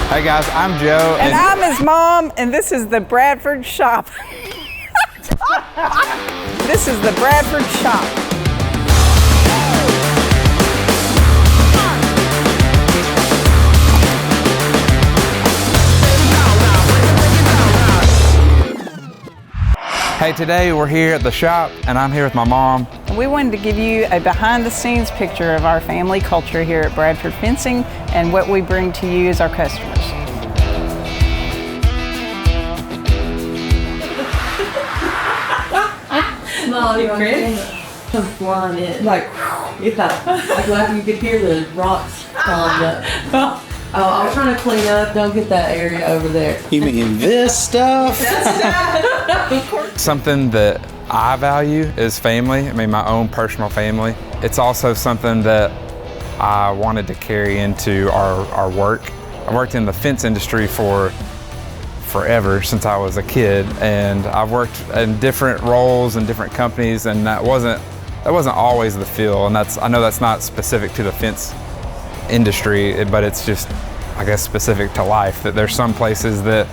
Hey guys, I'm Joe. And I'm his mom, and this is the Bradford Shop. This is the Bradford Shop. Hey, today we're here at the shop, and I'm here with my mom. We wanted to give you a behind-the-scenes picture of our family culture here at Bradford Fencing and what we bring to you as our customers. Mom, you ready? Come flying in. Like you could hear the rocks falling up. Oh, I was trying to clean up. Don't get that area over there. You mean this stuff? Something that I value is family. I mean, my own personal family. It's also something that I wanted to carry into our work. I worked in the fence industry for forever, since I was a kid, and I've worked in different roles and different companies, and that wasn't always the feel. And I know that's not specific to the fence industry, but it's just, I guess, specific to life, that there's some places that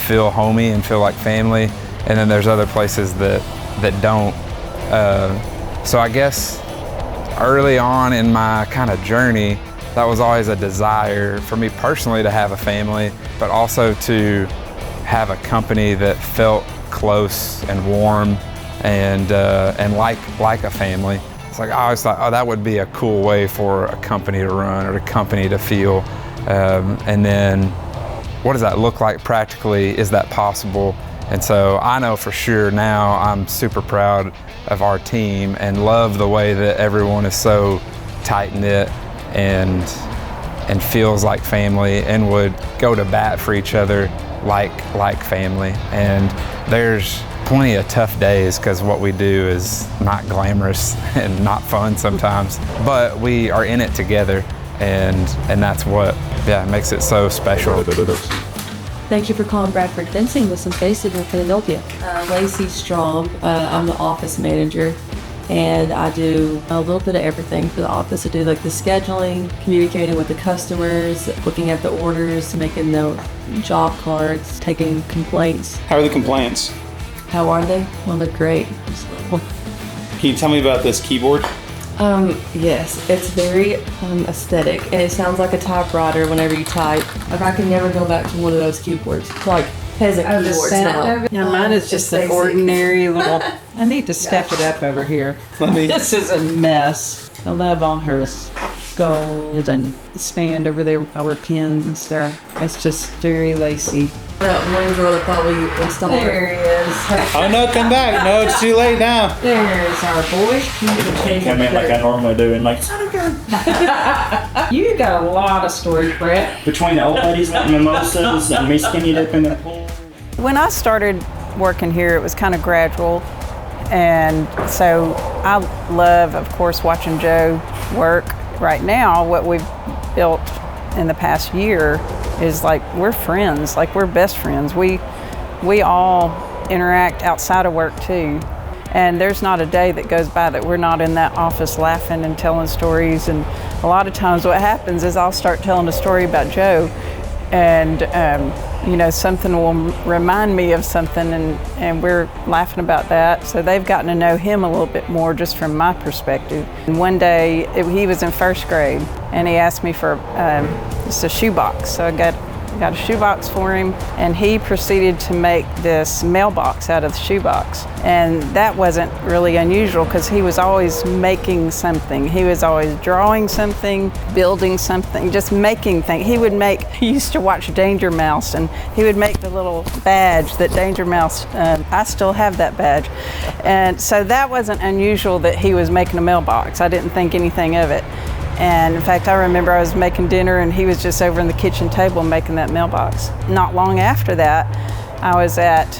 feel homey and feel like family, and then there's other places that don't. So I guess early on in my kind of journey, that was always a desire for me personally to have a family, but also to have a company that felt close and warm and like a family. It's like I always thought, oh, that would be a cool way for a company to run or a company to feel. And then what does that look like practically? Is that possible? And so I know for sure now I'm super proud of our team and love the way that everyone is so tight-knit and feels like family and would go to bat for each other like family. And there's plenty of tough days because what we do is not glamorous and not fun sometimes, but we are in it together, and that's what makes it so special. Thank you for calling Bradford Fencing with some faces in Philadelphia. Lacey Strong, I'm the office manager, and I do a little bit of everything for the office. I do like the scheduling, communicating with the customers, looking at the orders, making the job cards, taking complaints. How are the complaints? How are they? Well, they're great. Can you tell me about this keyboard? Yes, it's very aesthetic, and it sounds like a typewriter whenever you type. Like, I can never go back to one of those keyboards. It's like peasant keyboards now. Yeah, mine is just an ordinary little. I need to step it up over here. This is a mess. I love all her gold and stand over there with our pins and stuff. It's just very lacy. That one girl that thought we installed. There he is. Oh no, come back. No, it's too late now. There's our boy. Come in like I normally do and like, You got a lot of storage, Brett. between the old ladies like mimosas and me skinny dipping it. When I started working here, it was kind of gradual. And so I love, of course, watching Joe work. Right now, what we've built in the past year is like we're friends, like we're best friends. We all interact outside of work too. And there's not a day that goes by that we're not in that office laughing and telling stories. And a lot of times what happens is I'll start telling a story about Joe, and something will remind me of something, and we're laughing about that. So they've gotten to know him a little bit more just from my perspective. And one day he was in first grade, and he asked me for just a shoebox. So I got a shoebox for him, and he proceeded to make this mailbox out of the shoebox. And that wasn't really unusual because he was always making something. He was always drawing something, building something, just making things. He used to watch Danger Mouse, and he would make the little badge that Danger Mouse, I still have that badge. And so that wasn't unusual that he was making a mailbox. I didn't think anything of it. And in fact, I remember I was making dinner and he was just over in the kitchen table making that mailbox. Not long after that, I was at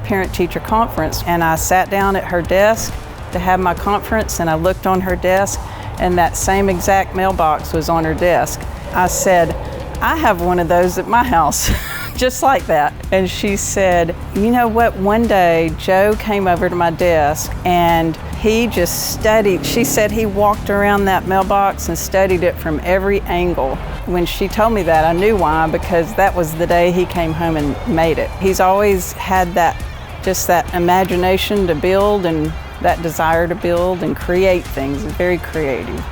parent-teacher conference, and I sat down at her desk to have my conference, and I looked on her desk, and that same exact mailbox was on her desk. I said, I have one of those at my house, just like that. And she said, you know what, one day Joe came over to my desk and he just studied. She said he walked around that mailbox and studied it from every angle. When she told me that, I knew why, because that was the day he came home and made it. He's always had that, just that imagination to build and that desire to build and create things. He's very creative.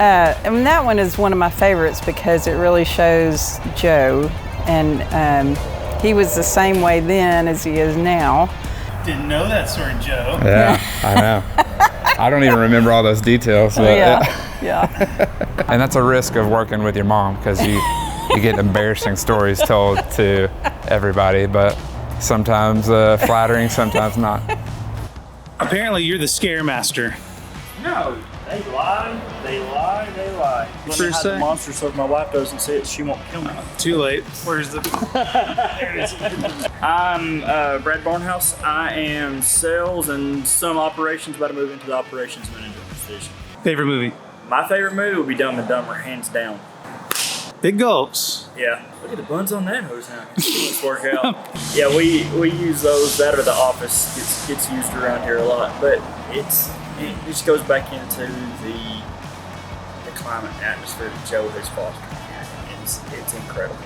And that one is one of my favorites because it really shows Joe, and he was the same way then as he is now. Didn't know that story, Joe. Yeah, I know. I don't even remember all those details. But Yeah. And that's a risk of working with your mom, because you get embarrassing stories told to everybody, but sometimes flattering, sometimes not. Apparently, you're the scare master. No, they lie. Let me First hide the thing. monster so if my wife doesn't see it, she won't kill me. Too late. Where's the? There it is. I'm Brad Barnhouse. I am sales and some operations, about to move into the operations manager position. Favorite movie? My favorite movie would be Dumb and Dumber, hands down. Big gulps. Yeah. Look at the buns on that hose now. Let's work out. Yeah, we use those. That or The Office gets used around here a lot, but it just goes back into the climate and atmosphere that Joe has fostered here. It's incredible.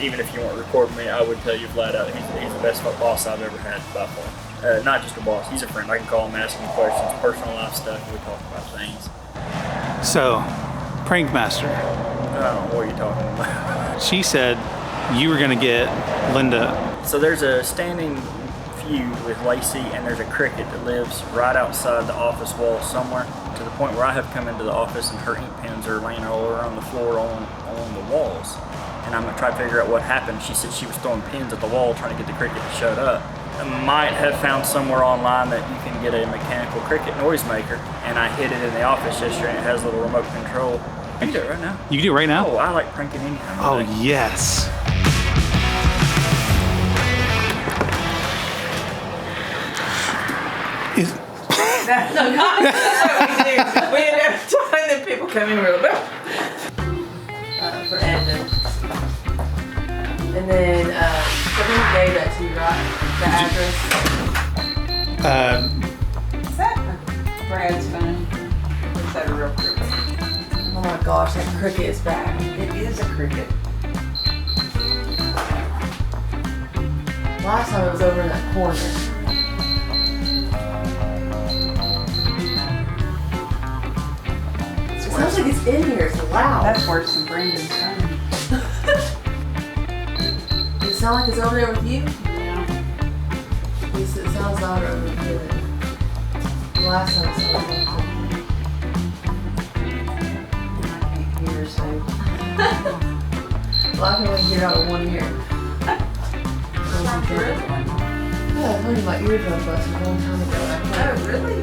Even if you weren't recording me, I would tell you flat out, he's the best boss I've ever had by far. Not just a boss, he's a friend. I can call him, ask him questions, personal life stuff, we talk about things. So, prank master. I don't know what you're talking about. She said you were gonna get Linda. So there's a standing view with Lacey, and there's a cricket that lives right outside the office wall somewhere, to the point where I have come into the office and her ink pens are laying all around the floor along the walls. And I'm gonna try to figure out what happened. She said she was throwing pins at the wall trying to get the cricket to shut up. I might have found somewhere online that you can get a mechanical cricket noisemaker, and I hid it in the office yesterday, and it has a little remote control. I can do it right now. You can do it right now? Oh, I like pranking anytime. Oh, yes. Is, We end up telling the people come in real quick. For Edmund. And then, someone gave that to you, right? The address. Is that Brad's phone? Or is that a real cricket? Oh my gosh, that cricket is back. It is a cricket. Last time it was over in that corner. It sounds like it's in here. It's loud. That's worse than Brandon's phone. Does it sound like it's over there with you? Yeah. It sounds louder over here. Last time it sounded like I can't hear, so. well, I can only hear out of one ear. Yeah, I told you my eardrum busted a long time ago. Oh, really?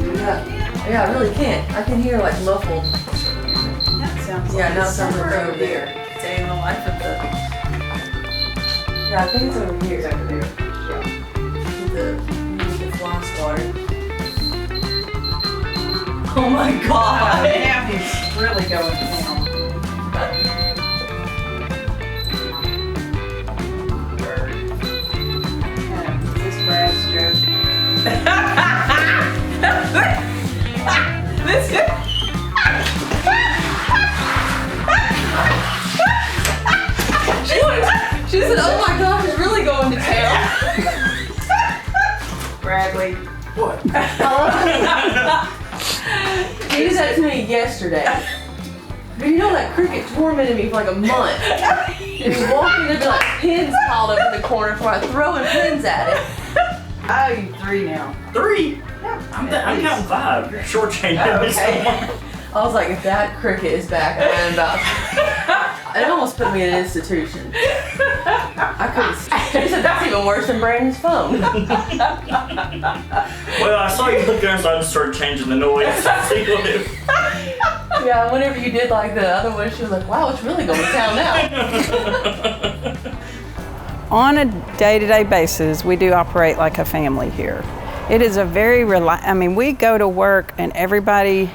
Yeah, I really can't. I can hear like muffled. That sounds Yeah, like now it it's sounds like somewhere over over there. there. Day in the life of the. Yeah, I think it's over here. It's over there. With the fly swatter. Oh my god! Now he's really going down. Is this Brad's joke? She said, oh my gosh, it's really going to town. Bradley. He did that to me yesterday. But you know that cricket tormented me for like a month. And he walked in, there'd be like pins piled up in the corner for I throwing pins at it. I owe you 3 now. 3? I'm counting 5. You're shortchanging me so much. I was like, if that cricket is back, I am about it almost put me in an institution. I couldn't. She said that's even worse than Brandon's phone. Well, I saw you look there, so I just started changing the noise. See what it. Yeah, whenever you did like the other one, she was like, wow, it's really going to town now. On a day-to-day basis, we do operate like a family here. It is a very we go to work and everybody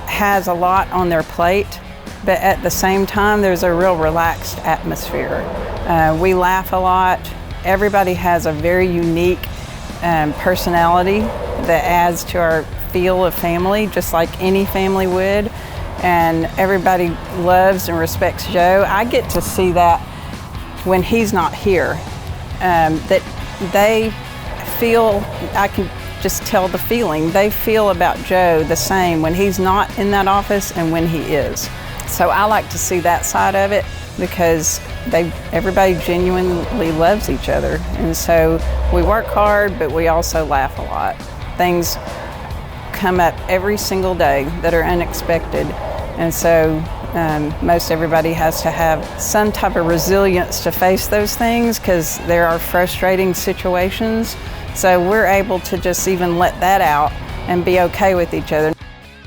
has a lot on their plate, but at the same time, there's a real relaxed atmosphere. We laugh a lot. Everybody has a very unique personality that adds to our feel of family, just like any family would. And everybody loves and respects Joe. I get to see that when he's not here, that they feel, I can just tell the feeling, they feel about Joe the same when he's not in that office and when he is. So I like to see that side of it because everybody genuinely loves each other. And so we work hard, but we also laugh a lot. Things come up every single day that are unexpected. And so most everybody has to have some type of resilience to face those things because there are frustrating situations. So we're able to just even let that out and be okay with each other.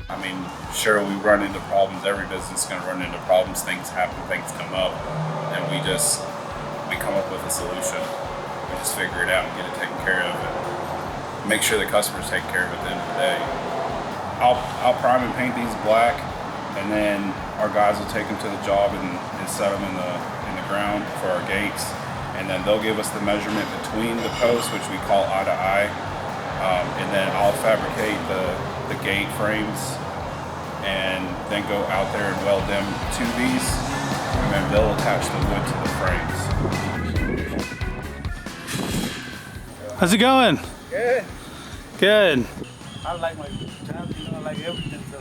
I mean, sure, we run into problems. Every business is going to run into problems. Things happen, things come up, and we come up with a solution. We just figure it out and get it taken care of, and make sure the customers take care of it at the end of the day. I'll prime and paint these black, and then our guys will take them to the job and set them in the ground for our gates. And then they'll give us the measurement between the posts, which we call eye to eye. And then I'll fabricate the gate frames and then go out there and weld them to these. And then they'll attach the wood to the frames. How's it going? Good. Good. I like my job, I like everything, so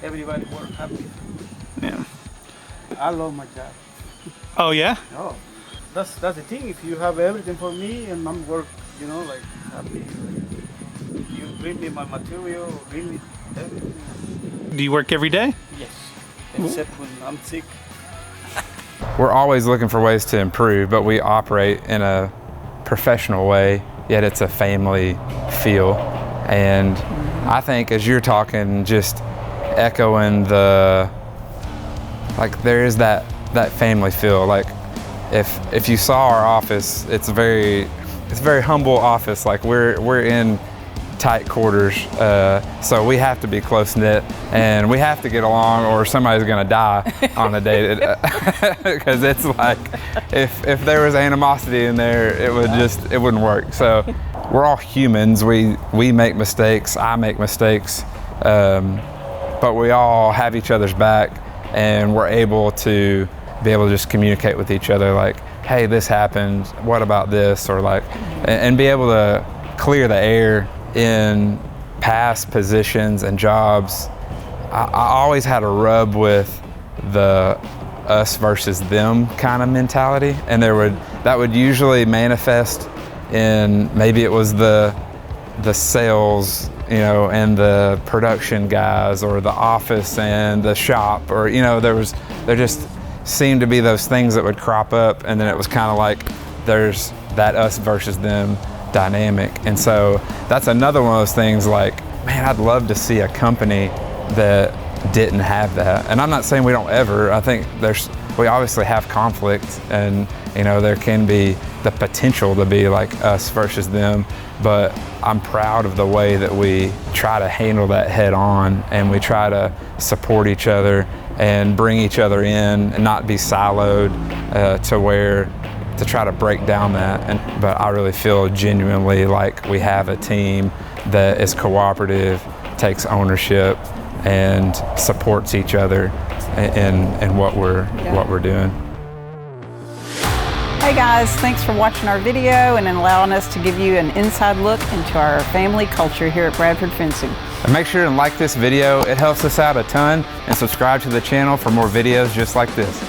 everybody work happy. Yeah. I love my job. Oh yeah? Oh, that's the thing. If you have everything for me and I'm work, like happy. Like, you bring me my material, bring me everything. Do you work every day? Yes, except when I'm sick. We're always looking for ways to improve, but we operate in a professional way, yet it's a family feel. And I think as you're talking, just echoing there is that family feel. Like if you saw our office, it's a very humble office. Like we're in tight quarters, so we have to be close knit and we have to get along, or somebody's gonna die on a day. Because it's like if there was animosity in there, it wouldn't work. So we're all humans. We make mistakes. I make mistakes, but we all have each other's back, and we're able to just communicate with each other. Like, hey, this happened. What about this? Or and be able to clear the air in past positions and jobs. I always had a rub with the us versus them kind of mentality, and that would usually manifest in maybe it was the sales, and the production guys, or the office and the shop, or there just seemed to be those things that would crop up, and then it was kind of like there's that us versus them dynamic. And so that's another one of those things, like, man, I'd love to see a company that didn't have that. And I'm not saying we don't ever. I think we obviously have conflict, and there can be the potential to be like us versus them, but I'm proud of the way that we try to handle that head on, and we try to support each other and bring each other in and not be siloed to try to break down that. But I really feel genuinely like we have a team that is cooperative, takes ownership, and supports each other in what we're doing. Hey guys, thanks for watching our video and allowing us to give you an inside look into our family culture here at Bradford Fencing. And make sure to like this video, it helps us out a ton, and subscribe to the channel for more videos just like this.